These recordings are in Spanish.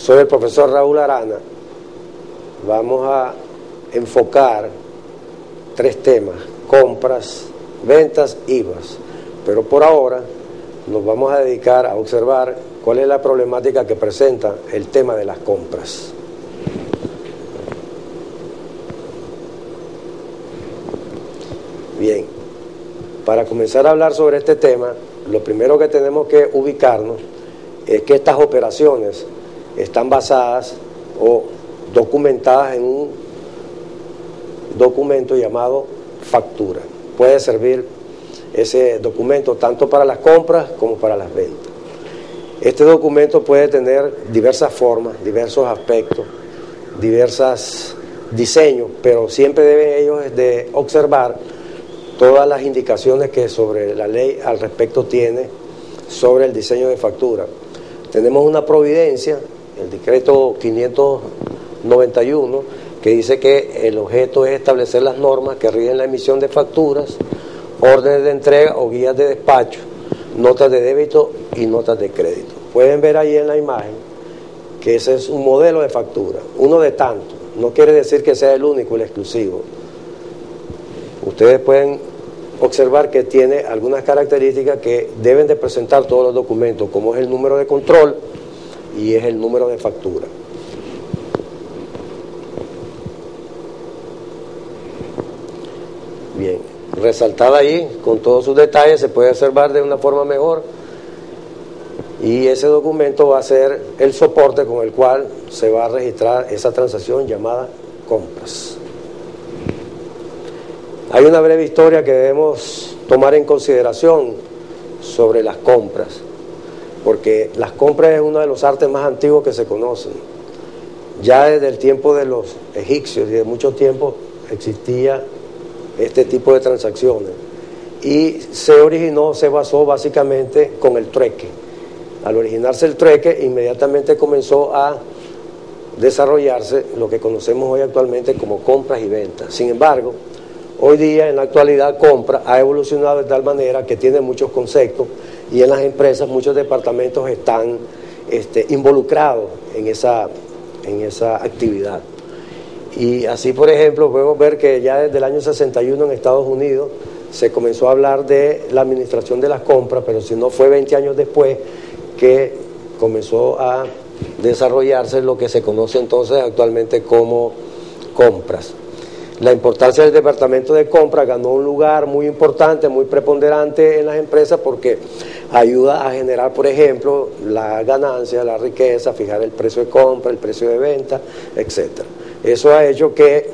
Soy el profesor Raúl Arana. Vamos a enfocar 3 temas: compras, ventas, IVAs. Pero por ahora nos vamos a dedicar a observar cuál es la problemática que presenta el tema de las compras. Bien, para comenzar a hablar sobre este tema, lo primero que tenemos que ubicarnos es que estas operaciones están basadas o documentadas en un documento llamado factura. Puede servir ese documento tanto para las compras como para las ventas. Este documento puede tener diversas formas, diversos aspectos, diversos diseños, pero siempre deben ellos de observar todas las indicaciones que sobre la ley al respecto tiene sobre el diseño de factura. Tenemos una providencia, el decreto 591, que dice que el objeto es establecer las normas que rigen la emisión de facturas, órdenes de entrega o guías de despacho, notas de débito y notas de crédito. Pueden ver ahí en la imagen que ese es un modelo de factura, uno de tantos. No quiere decir que sea el único, el exclusivo. Ustedes pueden observar que tiene algunas características que deben de presentar todos los documentos, como es el número de control y es el número de factura. Bien, resaltada ahí con todos sus detalles, se puede observar de una forma mejor, y ese documento va a ser el soporte con el cual se va a registrar esa transacción llamada compras. Hay una breve historia que debemos tomar en consideración sobre las compras, porque las compras es uno de los artes más antiguos que se conocen. Ya desde el tiempo de los egipcios y de mucho tiempo existía este tipo de transacciones, y se basó básicamente con el trueque. Al originarse el trueque, inmediatamente comenzó a desarrollarse lo que conocemos hoy actualmente como compras y ventas. Sin embargo, hoy día, en la actualidad, compra ha evolucionado de tal manera que tiene muchos conceptos, y en las empresas muchos departamentos están involucrados en esa actividad. Y así, por ejemplo, podemos ver que ya desde el año 61 en Estados Unidos se comenzó a hablar de la administración de las compras, pero si no fue 20 años después que comenzó a desarrollarse lo que se conoce entonces actualmente como compras. La importancia del departamento de compras ganó un lugar muy importante, muy preponderante en las empresas, porque ayuda a generar, por ejemplo, la ganancia, la riqueza, fijar el precio de compra, el precio de venta, etcétera. Eso ha hecho que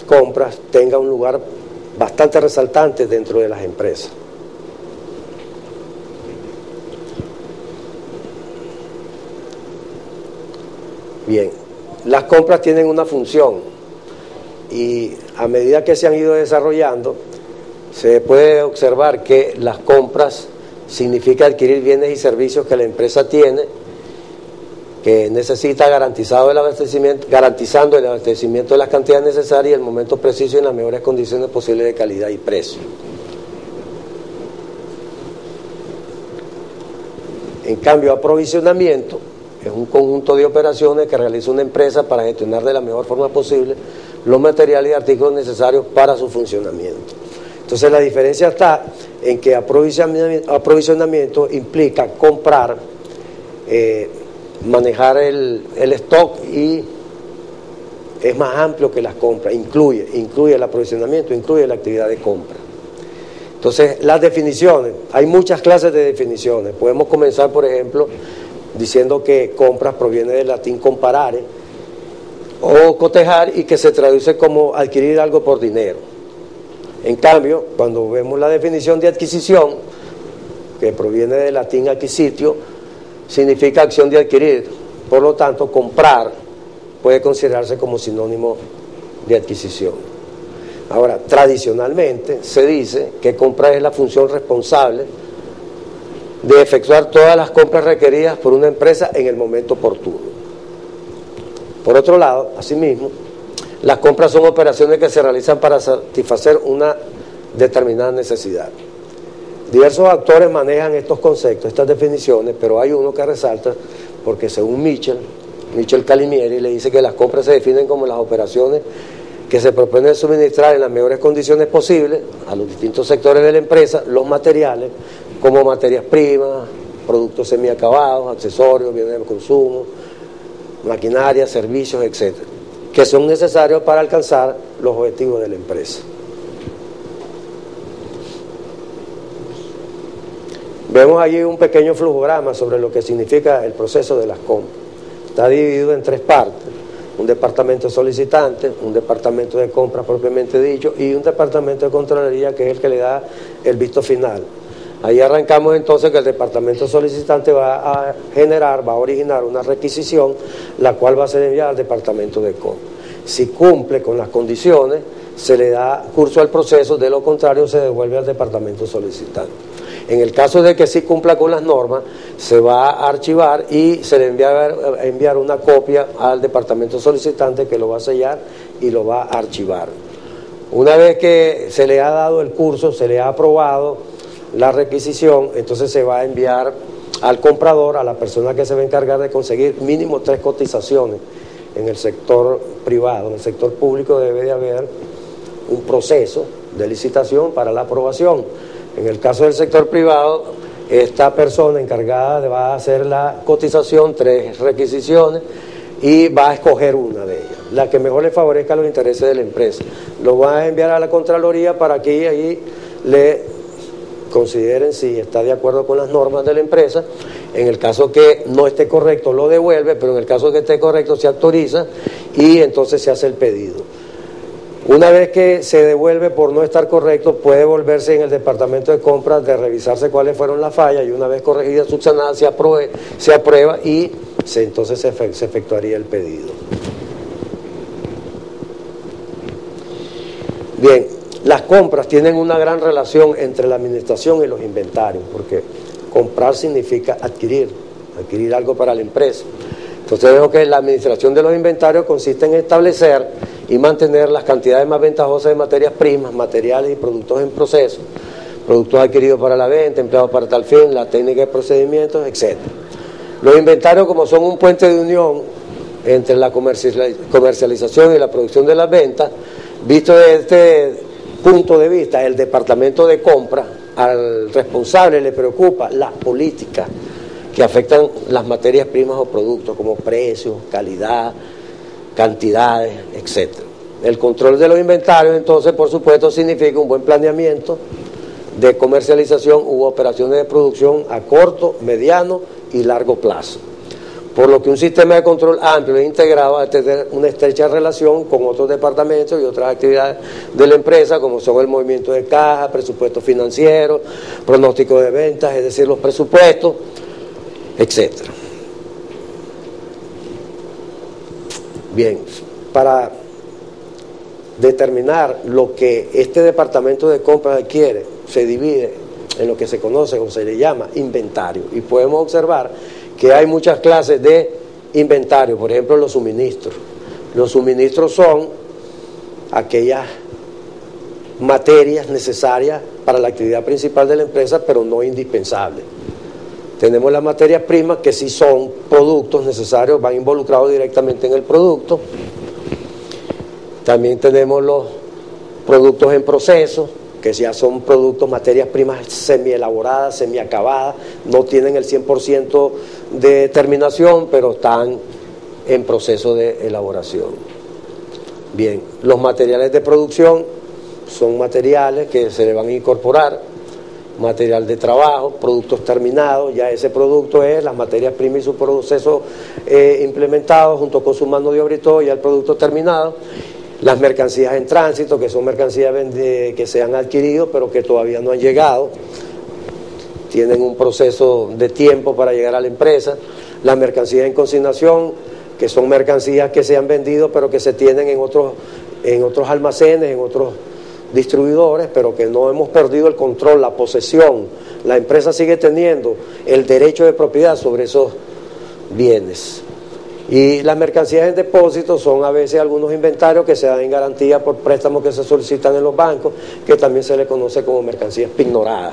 compras tenga un lugar bastante resaltante dentro de las empresas. Bien, las compras tienen una función, y a medida que se han ido desarrollando, se puede observar que las compras significa adquirir bienes y servicios que la empresa tiene, que necesita garantizando el abastecimiento de las cantidades necesarias y el momento preciso y en las mejores condiciones posibles de calidad y precio. En cambio, aprovisionamiento es un conjunto de operaciones que realiza una empresa para gestionar de la mejor forma posible los materiales y artículos necesarios para su funcionamiento. Entonces, la diferencia está en que aprovisionamiento implica comprar, manejar el stock, y es más amplio que las compras, incluye el aprovisionamiento, incluye la actividad de compra. Entonces, las definiciones, hay muchas clases de definiciones. Podemos comenzar, por ejemplo, diciendo que compras proviene del latín comparare o cotejar, y que se traduce como adquirir algo por dinero. En cambio, cuando vemos la definición de adquisición, que proviene del latín acquisitio, significa acción de adquirir. Por lo tanto, comprar puede considerarse como sinónimo de adquisición. Ahora, tradicionalmente se dice que comprar es la función responsable de efectuar todas las compras requeridas por una empresa en el momento oportuno. Por otro lado, asimismo, las compras son operaciones que se realizan para satisfacer una determinada necesidad. Diversos autores manejan estos conceptos, estas definiciones, pero hay uno que resalta, porque según Mitchell, Michel Calimieri, le dice que las compras se definen como las operaciones que se propone suministrar en las mejores condiciones posibles a los distintos sectores de la empresa los materiales como materias primas, productos semiacabados, accesorios, bienes de consumo, maquinaria, servicios, etcétera, que son necesarios para alcanzar los objetivos de la empresa. Vemos allí un pequeño flujograma sobre lo que significa el proceso de las compras. Está dividido en tres partes: un departamento solicitante, un departamento de compras propiamente dicho y un departamento de Contraloría, que es el que le da el visto final. Ahí arrancamos entonces que el departamento solicitante va a originar una requisición, la cual va a ser enviada al departamento de compras. Si cumple con las condiciones, se le da curso al proceso, de lo contrario se devuelve al departamento solicitante. En el caso de que sí cumpla con las normas, se va a archivar y se le enviar una copia al departamento solicitante, que lo va a sellar y lo va a archivar. Una vez que se le ha dado el curso, se le ha aprobado la requisición, entonces se va a enviar al comprador, a la persona que se va a encargar de conseguir mínimo 3 cotizaciones. En el sector privado, en el sector público debe de haber un proceso de licitación para la aprobación. En el caso del sector privado, esta persona encargada va a hacer la cotización, 3 requisiciones, y va a escoger una de ellas, la que mejor le favorezca los intereses de la empresa. Lo va a enviar a la Contraloría para que ahí le consideren si está de acuerdo con las normas de la empresa. En el caso que no esté correcto, lo devuelve, pero en el caso que esté correcto, se autoriza y entonces se hace el pedido. Una vez que se devuelve por no estar correcto, puede volverse en el departamento de compras de revisarse cuáles fueron las fallas, y una vez corregida, subsanada, se aprueba y entonces se efectuaría el pedido. Bien, las compras tienen una gran relación entre la administración y los inventarios, porque comprar significa adquirir algo para la empresa. Entonces vemos que la administración de los inventarios consiste en establecer y mantener las cantidades más ventajosas de materias primas, materiales y productos en proceso, productos adquiridos para la venta, empleados para tal fin, la técnica de procedimientos, etc. Los inventarios, como son un puente de unión entre la comercialización y la producción de las ventas, visto desde este punto de vista, el departamento de compra, al responsable le preocupa las políticas que afectan las materias primas o productos, como precios, calidad, cantidades, etc. El control de los inventarios, entonces, por supuesto, significa un buen planeamiento de comercialización u operaciones de producción a corto, mediano y largo plazo. Por lo que un sistema de control amplio e integrado va a tener una estrecha relación con otros departamentos y otras actividades de la empresa, como son el movimiento de caja, presupuesto financiero, pronóstico de ventas, es decir, los presupuestos, etc. Bien, para determinar lo que este departamento de compras adquiere, se divide en lo que se conoce o se le llama inventario, y podemos observar que hay muchas clases de inventario. Por ejemplo, los suministros. Los suministros son aquellas materias necesarias para la actividad principal de la empresa, pero no indispensables. Tenemos las materias primas, que sí son productos necesarios, van involucrados directamente en el producto. También tenemos los productos en proceso, que ya son productos, materias primas semi-elaboradas, semi-acabadas, no tienen el 100% de terminación, pero están en proceso de elaboración. Bien, los materiales de producción son materiales que se le van a incorporar, material de trabajo, productos terminados, ya ese producto es las materias primas y su proceso implementado junto con su mano de obra y todo, ya el producto terminado. Las mercancías en tránsito, que son mercancías que se han adquirido pero que todavía no han llegado, tienen un proceso de tiempo para llegar a la empresa. Las mercancías en consignación, que son mercancías que se han vendido pero que se tienen en otros almacenes, en otros distribuidores, pero que no hemos perdido el control, la posesión. La empresa sigue teniendo el derecho de propiedad sobre esos bienes. Y las mercancías en depósito son a veces algunos inventarios que se dan en garantía por préstamos que se solicitan en los bancos, que también se le conoce como mercancías pignoradas.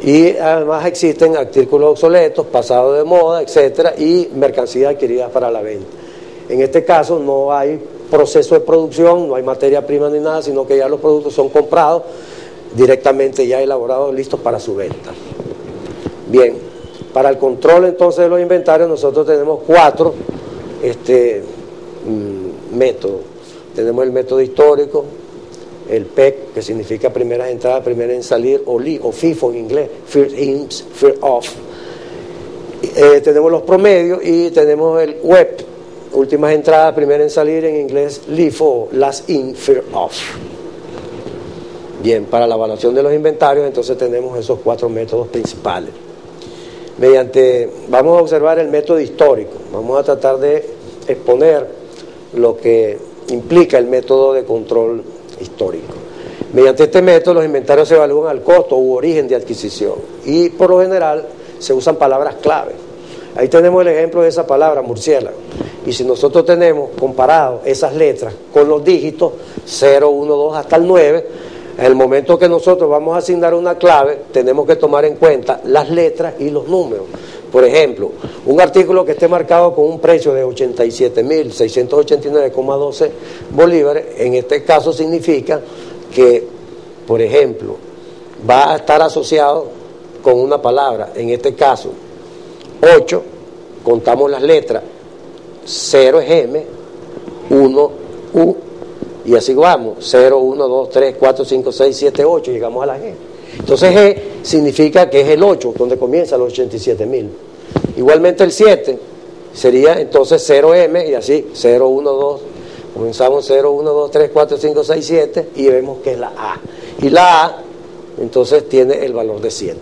Y además existen artículos obsoletos, pasados de moda, etcétera, y mercancías adquiridas para la venta. En este caso no hay proceso de producción, no hay materia prima ni nada, sino que ya los productos son comprados directamente ya elaborados, listos para su venta. Bien, para el control entonces de los inventarios nosotros tenemos 4 métodos. Tenemos el método histórico, el PEC, que significa primeras entradas, primera en salir, o FIFO en inglés, First In, First Off. Tenemos los promedios y tenemos el web, últimas entradas, primera en salir, en inglés LIFO, Last In, First Off. Bien, para la evaluación de los inventarios entonces tenemos esos 4 métodos principales. Vamos a observar el método histórico, vamos a tratar de exponer lo que implica el método de control histórico. Mediante este método los inventarios se evalúan al costo u origen de adquisición y por lo general se usan palabras clave. Ahí tenemos el ejemplo de esa palabra, murciélago. Y si nosotros tenemos comparado esas letras con los dígitos 0, 1, 2 hasta el 9, en el momento que nosotros vamos a asignar una clave, tenemos que tomar en cuenta las letras y los números. Por ejemplo, un artículo que esté marcado con un precio de 87.689,12 bolívares, en este caso significa que, por ejemplo, va a estar asociado con una palabra, en este caso 8, contamos las letras, 0 es M, 1 U, y así vamos, 0, 1, 2, 3, 4, 5, 6, 7, 8, llegamos a la G. Entonces G significa que es el 8, donde comienza los 87.000. Igualmente el 7 sería entonces 0M, y así, 0, 1, 2, comenzamos 0, 1, 2, 3, 4, 5, 6, 7, y vemos que es la A. Y la A, entonces, tiene el valor de 7.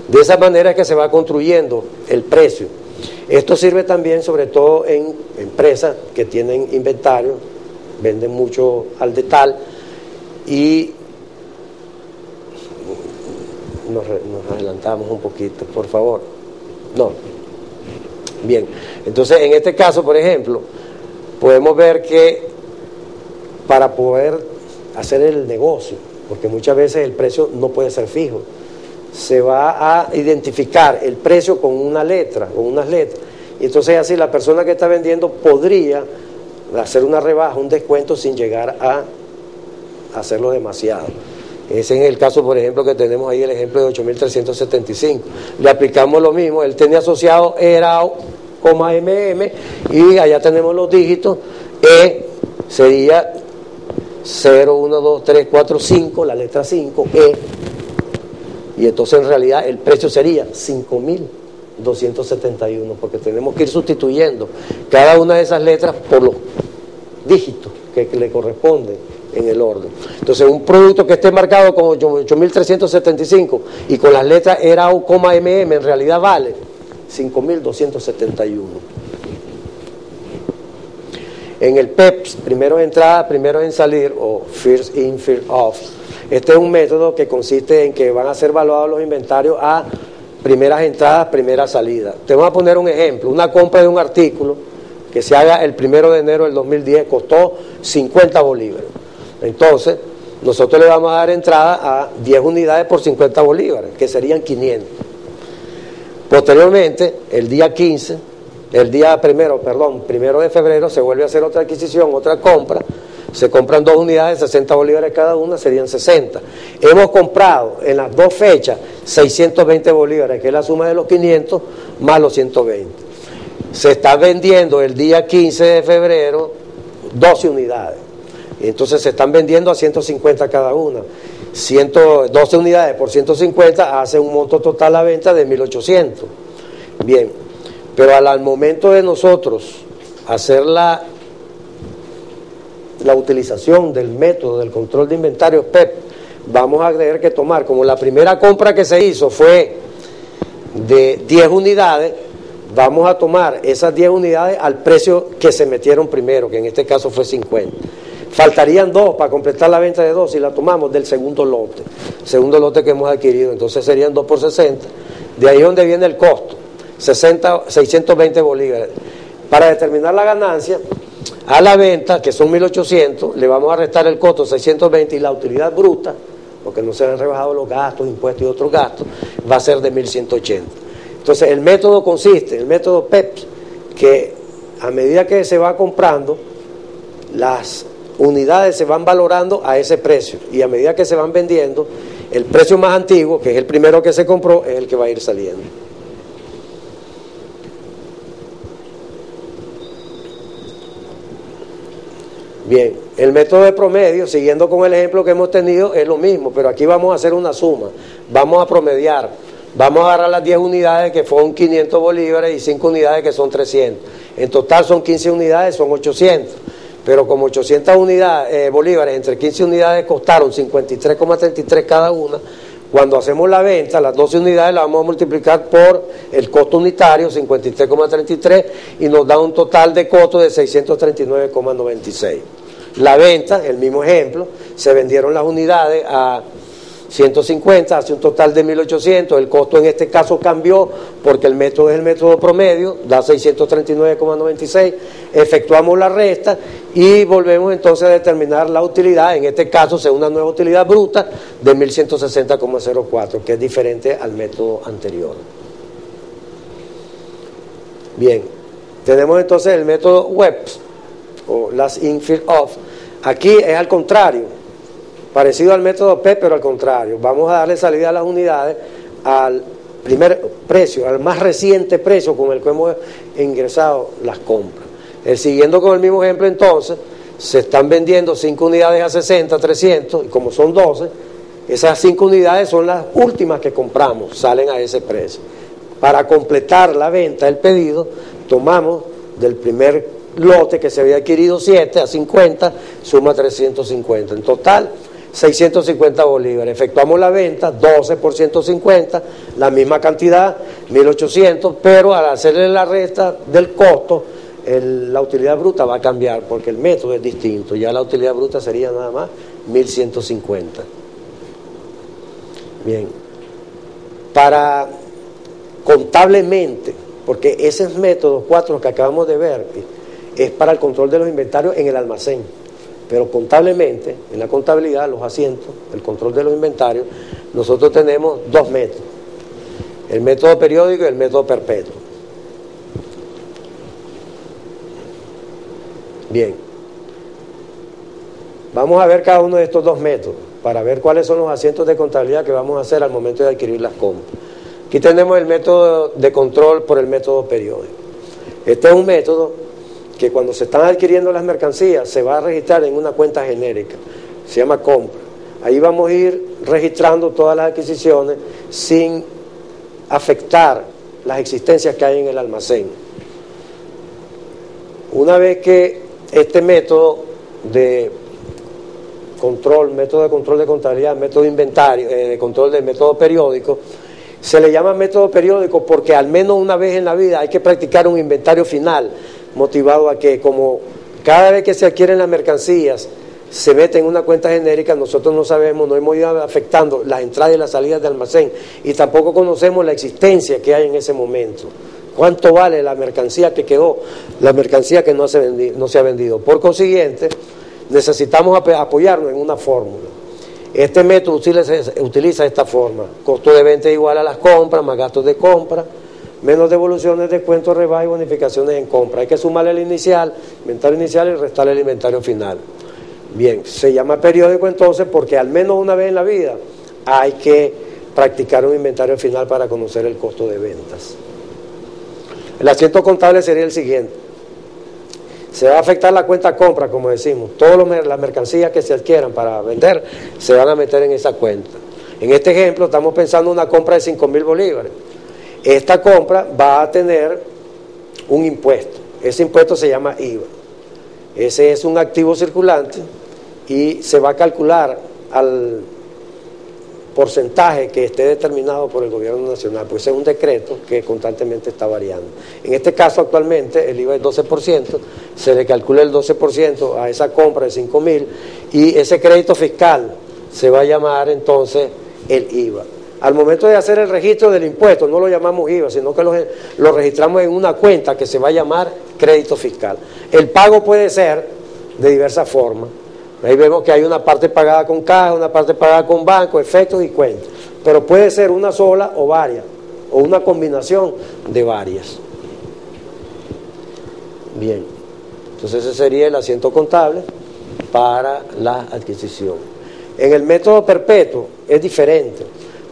De esa manera es que se va construyendo el precio. Esto sirve también, sobre todo, en empresas que tienen inventario, venden mucho al detal, y nos adelantamos un poquito, por favor. No. Bien, entonces en este caso, por ejemplo, podemos ver que para poder hacer el negocio, porque muchas veces el precio no puede ser fijo, se va a identificar el precio con una letra, con unas letras, y entonces así la persona que está vendiendo podría hacer una rebaja, un descuento sin llegar a hacerlo demasiado. Ese es el caso, por ejemplo, que tenemos ahí el ejemplo de 8.375. Le aplicamos lo mismo, él tenía asociado ERAO, MM, y allá tenemos los dígitos. E sería 0, 1, 2, 3, 4, 5, la letra 5, E. Y entonces en realidad el precio sería 5.271, porque tenemos que ir sustituyendo cada una de esas letras por los dígitos que le corresponden en el orden. Entonces un producto que esté marcado con 8.375 y con las letras ERAO, MM en realidad vale 5.271. En el PEPS, primero en entrada, primero en salir, o First In, First Off, este es un método que consiste en que van a ser evaluados los inventarios a primeras entradas, primeras salidas. Te voy a poner un ejemplo, una compra de un artículo que se haga el 1 de enero del 2010 costó 50 bolívares. Entonces, nosotros le vamos a dar entrada a 10 unidades por 50 bolívares, que serían 500. Posteriormente, el día 1 de febrero, se vuelve a hacer otra adquisición, otra compra, se compran 2 unidades, 60 bolívares cada una, serían 60. Hemos comprado en las 2 fechas 620 bolívares, que es la suma de los 500 más los 120. Se está vendiendo el día 15 de febrero 12 unidades. Entonces se están vendiendo a 150 cada una. 12 unidades por 150 hace un monto total a venta de 1.800. Bien, pero al momento de nosotros hacer la utilización del método del control de inventarios PEP, vamos a tener que tomar, como la primera compra que se hizo fue de 10 unidades, vamos a tomar esas 10 unidades al precio que se metieron primero, que en este caso fue 50. Faltarían 2 para completar la venta de 2 si la tomamos del segundo lote que hemos adquirido, entonces serían 2 por 60, de ahí es donde viene el costo, 620 bolívares. Para determinar la ganancia, a la venta, que son 1.800, le vamos a restar el costo 620 y la utilidad bruta, porque no se han rebajado los gastos, impuestos y otros gastos, va a ser de 1.180. Entonces el método consiste, el método PEPS, que a medida que se va comprando, las unidades se van valorando a ese precio, y a medida que se van vendiendo, el precio más antiguo, que es el primero que se compró, es el que va a ir saliendo. Bien, el método de promedio, siguiendo con el ejemplo que hemos tenido, es lo mismo, pero aquí vamos a hacer una suma, vamos a promediar, vamos a agarrar las 10 unidades que son 500 bolívares y 5 unidades que son 300. En total son 15 unidades, son 800, pero como 800 unidades, bolívares entre 15 unidades costaron 53,33 cada una, cuando hacemos la venta, las 12 unidades las vamos a multiplicar por el costo unitario, 53,33, y nos da un total de costo de 639,96. La venta, el mismo ejemplo, se vendieron las unidades a 150, hace un total de 1.800, el costo en este caso cambió porque el método es el método promedio, da 639,96, efectuamos la resta y volvemos entonces a determinar la utilidad, en este caso es una nueva utilidad bruta de 1.160,04, que es diferente al método anterior. Bien, tenemos entonces el método WEPS, o Last In First Off. Aquí es al contrario, parecido al método P, pero al contrario. Vamos a darle salida a las unidades al primer precio, al más reciente precio con el que hemos ingresado las compras. Siguiendo con el mismo ejemplo, entonces, se están vendiendo 5 unidades a 60, 300, y como son 12, esas 5 unidades son las últimas que compramos, salen a ese precio. Para completar la venta, el pedido, tomamos del primer lote que se había adquirido 7 a 50, suma 350. En total, 650 bolívares. Efectuamos la venta, 12 por 150, la misma cantidad, 1.800, pero al hacerle la resta del costo, la utilidad bruta va a cambiar porque el método es distinto. Ya la utilidad bruta sería nada más 1.150. Bien. Para contablemente, porque esos métodos 4 que acabamos de ver es para el control de los inventarios en el almacén, pero contablemente, en la contabilidad, los asientos, el control de los inventarios, nosotros tenemos 2 métodos, el método periódico y el método perpetuo. Bien, vamos a ver cada uno de estos 2 métodos para ver cuáles son los asientos de contabilidad que vamos a hacer al momento de adquirir las compras. Aquí tenemos el método de control por el método periódico. Este es un método que cuando se están adquiriendo las mercancías se va a registrar en una cuenta genérica, se llama compra. Ahí vamos a ir registrando todas las adquisiciones sin afectar las existencias que hay en el almacén. Una vez que este método de control de contabilidad, método de inventario, de control del método periódico, se le llama método periódico porque al menos una vez en la vida hay que practicar un inventario final, motivado a que como cada vez que se adquieren las mercancías se mete en una cuenta genérica, nosotros no sabemos, no hemos ido afectando las entradas y las salidas de almacén y tampoco conocemos la existencia que hay en ese momento. ¿Cuánto vale la mercancía que quedó, la mercancía que no se ha vendido? Por consiguiente, necesitamos apoyarnos en una fórmula. Este método utiliza esta forma: costo de venta igual a las compras, más gastos de compra, menos devoluciones, descuentos, rebajas y bonificaciones en compra. Hay que sumarle el inicial, inventario inicial, y restarle el inventario final. Bien, se llama periódico entonces porque al menos una vez en la vida hay que practicar un inventario final para conocer el costo de ventas. El asiento contable sería el siguiente: se va a afectar la cuenta compra, como decimos, todas las mercancías que se adquieran para vender se van a meter en esa cuenta. En este ejemplo estamos pensando en una compra de 5.000 bolívares. Esta compra va a tener un impuesto, ese impuesto se llama IVA. Ese es un activo circulante y se va a calcular al porcentaje que esté determinado por el gobierno nacional, pues es un decreto que constantemente está variando. En este caso actualmente el IVA es 12%, se le calcula el 12% a esa compra de 5.000 y ese crédito fiscal se va a llamar entonces el IVA. Al momento de hacer el registro del impuesto no lo llamamos IVA, sino que lo registramos en una cuenta que se va a llamar crédito fiscal. El pago puede ser de diversas formas. Ahí vemos que hay una parte pagada con caja, una parte pagada con banco, efectos y cuentas. Pero puede ser una sola o varias, o una combinación de varias. Bien, entonces ese sería el asiento contable para la adquisición. En el método perpetuo es diferente,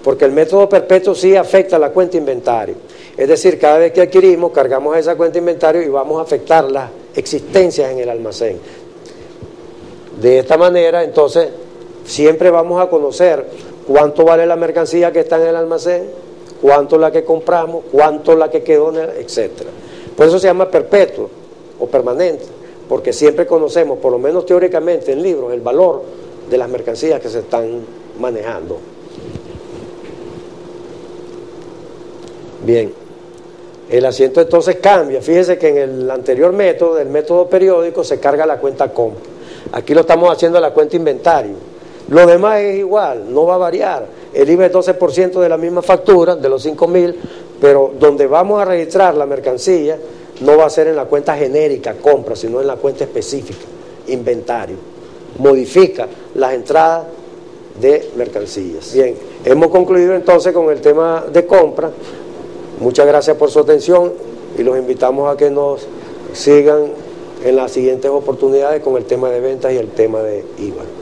porque el método perpetuo sí afecta a la cuenta inventario. Es decir, cada vez que adquirimos, cargamos esa cuenta inventario y vamos a afectar las existencias en el almacén. De esta manera, entonces, siempre vamos a conocer cuánto vale la mercancía que está en el almacén, cuánto es la que compramos, cuánto es la que quedó, etc. Por eso se llama perpetuo o permanente, porque siempre conocemos, por lo menos teóricamente en libros, el valor de las mercancías que se están manejando. Bien, el asiento entonces cambia. Fíjese que en el anterior método, el método periódico, se carga la cuenta compra. Aquí lo estamos haciendo a la cuenta inventario. Lo demás es igual, no va a variar. El IVA es 12% de la misma factura, de los 5.000, pero donde vamos a registrar la mercancía no va a ser en la cuenta genérica, compra, sino en la cuenta específica, inventario. Modifica las entradas de mercancías. Bien, hemos concluido entonces con el tema de compra. Muchas gracias por su atención y los invitamos a que nos sigan en las siguientes oportunidades con el tema de ventas y el tema de IVA.